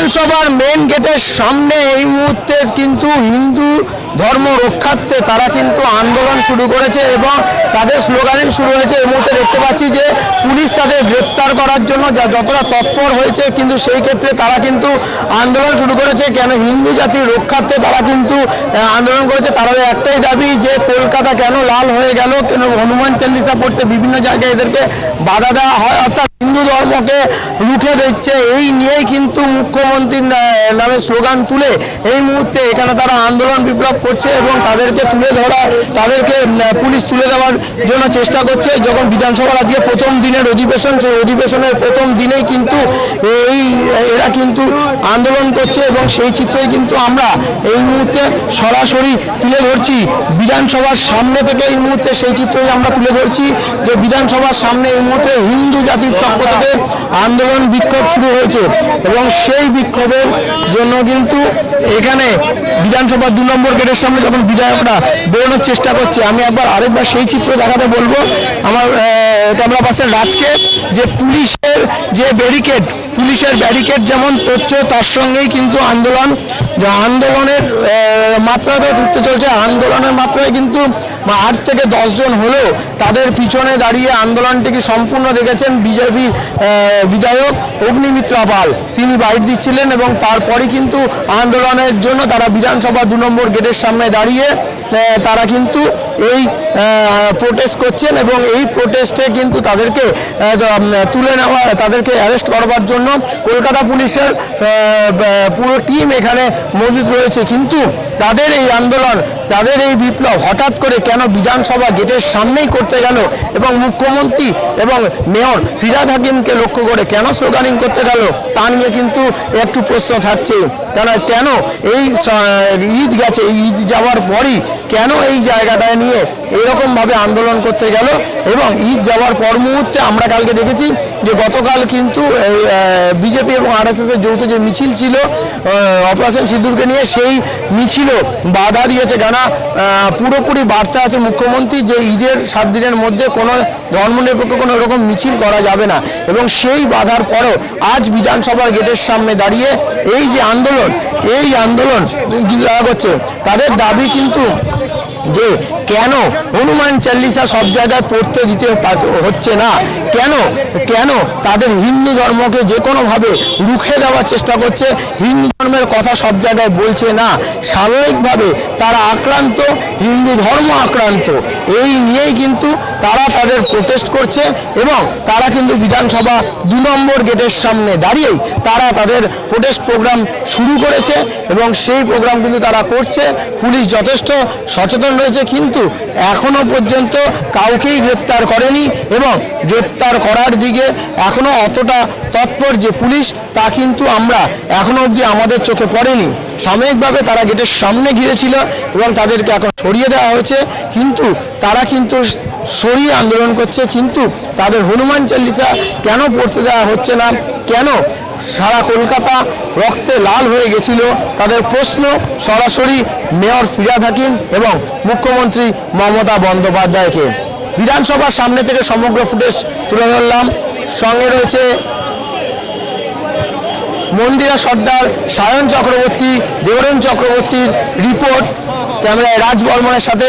বিধানসভার মেন গেটের সামনে এই মুহূর্তে কিন্তু হিন্দু ধর্ম রক্ষার্থে তারা কিন্তু আন্দোলন শুরু করেছে এবং তাদের স্লোগানিং শুরু হয়েছে। এই মুহূর্তে দেখতে পাচ্ছি যে পুলিশ তাদের গ্রেপ্তার করার জন্য যতটা তৎপর হয়েছে, কিন্তু সেই ক্ষেত্রে তারা কিন্তু আন্দোলন শুরু করেছে। কেন হিন্দু জাতির রক্ষার্থে তারা কিন্তু আন্দোলন করেছে। তাদের একটাই দাবি যে কলকাতা কেন লাল হয়ে গেল, কেন হনুমান চালিসা পড়তে বিভিন্ন জায়গায় এদেরকে বাধা দেওয়া হয়, অর্থাৎ হিন্দু ধর্মকে রুখে দিচ্ছে। এই নিয়েই কিন্তু মুখ্যমন্ত্রীর নামে স্লোগান তুলে এই মুহূর্তে এখানে তারা আন্দোলন বিপ্লব করছে এবং তাদেরকে তুলে ধরা, তাদেরকে পুলিশ তুলে দেওয়ার জন্য চেষ্টা করছে। যখন বিধানসভার আজকে প্রথম দিনের অধিবেশন, সেই অধিবেশনের প্রথম দিনেই কিন্তু এরা কিন্তু আন্দোলন করছে এবং সেই চিত্রই কিন্তু আমরা এই মুহূর্তে সরাসরি তুলে ধরছি বিধানসভার সামনে থেকে। এই মুহূর্তে সেই চিত্রই আমরা তুলে ধরছি যে বিধানসভার সামনে এই মুহূর্তে হিন্দু জাতির পক্ষ থেকে আন্দোলন বিক্ষোভ শুরু হয়েছে এবং সেই বিক্ষোভের জন্য কিন্তু এখানে বিধানসভা 2 নম্বর গেটের সামনে যখন বিধায়করা বেরোনোর চেষ্টা করছে, আমি আরেকবার সেই চিত্র দেখাতে বলবো আমার ক্যামেরা পার্সন রাজকে, যে পুলিশের যে ব্যারিকেড যেমন তথ্য, তার সঙ্গেই কিন্তু আন্দোলনের মাত্রা তো চলছে। আন্দোলনের মাত্রায় কিন্তু 8 থেকে 10 জন হলেও তাদের পিছনে দাঁড়িয়ে আন্দোলনটিকে সম্পূর্ণ দেখেছেন বিজেপি বিধায়ক অগ্নিমিত্রা পাল। তিনি বাইট দিচ্ছিলেন এবং তারপরে কিন্তু আন্দোলনের জন্য তারা বিধানসভা 2 নম্বর গেটের সামনে দাঁড়িয়ে তারা কিন্তু এই প্রোটেস্ট করছেন এবং এই প্রোটেস্টে কিন্তু তাদেরকে তুলে নেওয়া, তাদেরকে অ্যারেস্ট করবার জন্য কলকাতা পুলিশের পুরো টিম এখানে মজুদ রয়েছে। কিন্তু তাদের এই আন্দোলন, তাদের এই বিপ্লব হঠাৎ করে কেন বিধানসভা গেটের সামনেই করতে গেল এবং মুখ্যমন্ত্রী এবং মেয়র ফিরহাদ হাকিমকে লক্ষ্য করে কেন স্লোগানিং করতে গেল, তা নিয়ে কিন্তু একটু প্রশ্ন থাকছে। কেন এই ঈদ গেছে, এই ঈদ যাওয়ার পরই কেন এই জায়গাটায় নিয়ে এইরকমভাবে আন্দোলন করতে গেল। এবং ঈদ যাওয়ার পর মুহূর্তে আমরা কালকে দেখেছি যে গতকাল কিন্তু বিজেপি এবং RSS এর যৌথ যে মিছিল ছিল অপারেশন সিঁদুরকে নিয়ে, সেই মিছিলও বাধা দিয়েছে। কেন পুরোপুরি বার্তা আছে মুখ্যমন্ত্রী যে ঈদের 7 দিনের মধ্যে কোনো ধর্মনিরপেক্ষ কোনো রকম মিছিল করা যাবে না। এবং সেই বাধার পরও আজ বিধানসভার গেটের সামনে দাঁড়িয়ে এই যে আন্দোলন করছে, তাদের দাবি কিন্তু যে কেন হনুমান চালিসা সব জায়গায় পড়তে দিতে হচ্ছে না, কেন তাদের হিন্দু ধর্মকে যে কোনোভাবে রুখে দেওয়ার চেষ্টা করছে, হিন্দু ধর্মের কথা সব জায়গায় বলছে না, সাময়িকভাবে তারা আক্রান্ত, হিন্দু ধর্ম আক্রান্ত। এই নিয়েই কিন্তু তারা তাদের প্রোটেস্ট করছে এবং তারা কিন্তু বিধানসভা 2 নম্বর গেটের সামনে দাঁড়িয়েই তারা তাদের প্রোটেস্ট প্রোগ্রাম শুরু করেছে এবং সেই প্রোগ্রাম কিন্তু তারা করছে। পুলিশ যথেষ্ট সচেতন রয়েছে, কিন্তু এখনো পর্যন্ত কাউকেই গ্রেপ্তার করেনি এবং গ্রেপ্তার করার দিকে এখনো অতটা তৎপর যে পুলিশ, তা কিন্তু আমরা এখনো অবধি আমাদের চোখে পড়েনি। সাময়িকভাবে তারা গেটের সামনে ঘিরেছিল এবং তাদেরকে এখন সরিয়ে দেওয়া হয়েছে, কিন্তু তারা কিন্তু সরিয়ে আন্দোলন করছে। কিন্তু তাদের হনুমান চালিসা কেন পড়তে দেওয়া হচ্ছে না, কেন সারা কলকাতা রক্তে লাল হয়ে গেছিল, তাদের প্রশ্ন সরাসরি মেয়র ফিরহাদ হাকিম এবং মুখ্যমন্ত্রী মমতা বন্দ্যোপাধ্যায়কে। বিধানসভার সামনে থেকে সমগ্র ফুটেজ তুলে ধরলাম। সঙ্গে রয়েছে মন্দিরা সর্দার, সায়ন চক্রবর্তী, দেবরেন চক্রবর্তীর রিপোর্ট। ক্যামেরায় রাজ বর্মনের সাথে